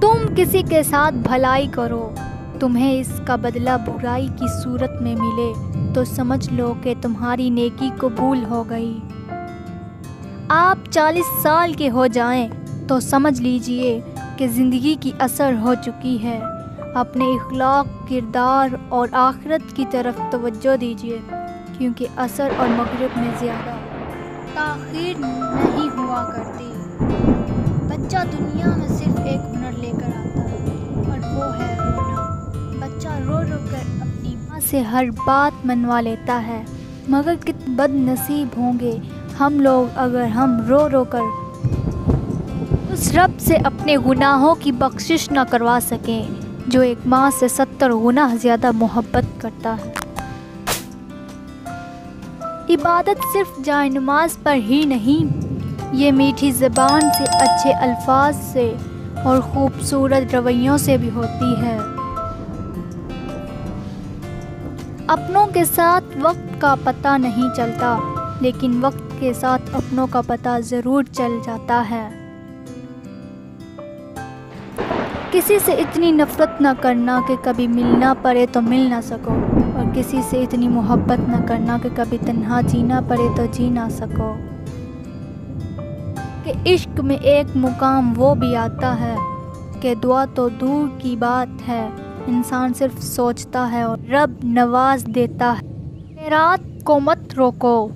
تم کسی کے ساتھ بھلائی کرو، تمہیں اس کا بدلہ برائی کی صورت میں ملے تو سمجھ لو کہ تمہاری نیکی قبول ہو گئی۔ آپ 40 سال کے ہو جائیں تو سمجھ لیجئے کہ زندگی کی اثر ہو چکی ہے۔ اپنے اخلاق، کردار اور آخرت کی طرف توجہ دیجئے، کیونکہ عصر اور مغرب میں زیادہ تاخیر نہیں ہوا کرتی۔ بچہ دنیا میں صرف ایک ہنر لے کر آتا ہے اور وہ ہے رونا۔ بچہ رو رو کر اپنی ماں سے ہر بات منوا لیتا ہے، مگر کتنے بد نصیب ہوں گے ہم لوگ اگر ہم رو رو کر اس رب سے اپنے گناہوں کی بخشش نہ کروا سکیں جو ایک ماں سے 70 گنا زیادہ محبت کرتا ہے۔ عبادت صرف جائے نماز پر ہی نہیں، یہ میٹھی زبان سے، اچھے الفاظ سے اور خوبصورت رویوں سے بھی ہوتی ہے۔ اپنوں کے ساتھ وقت کا پتہ نہیں چلتا، لیکن وقت کے ساتھ اپنوں کا پتہ ضرور چل جاتا ہے۔ کسی سے اتنی نفرت نہ کرنا کہ کبھی ملنا پڑے تو مل نہ سکو، اور کسی سے اتنی محبت نہ کرنا کہ کبھی تنہا جینا پڑے تو جی نہ سکو۔ کہ عشق میں ایک مقام وہ بھی آتا ہے کہ دعا تو دور کی بات ہے، انسان صرف سوچتا ہے اور رب نواز دیتا ہے۔ خیرات کو مت روکو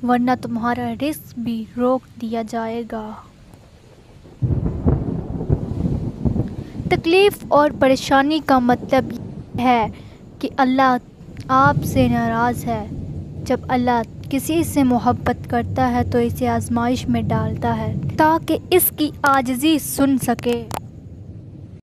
ورنہ تمہارا رزق بھی روک دیا جائے گا۔ تکلیف اور پریشانی کا مطلب یہ ہے کہ اللہ آپ سے ناراض ہے۔ جب اللہ کسی سے محبت کرتا ہے تو اسے آزمائش میں ڈالتا ہے تاکہ اس کی عاجزی سن سکے۔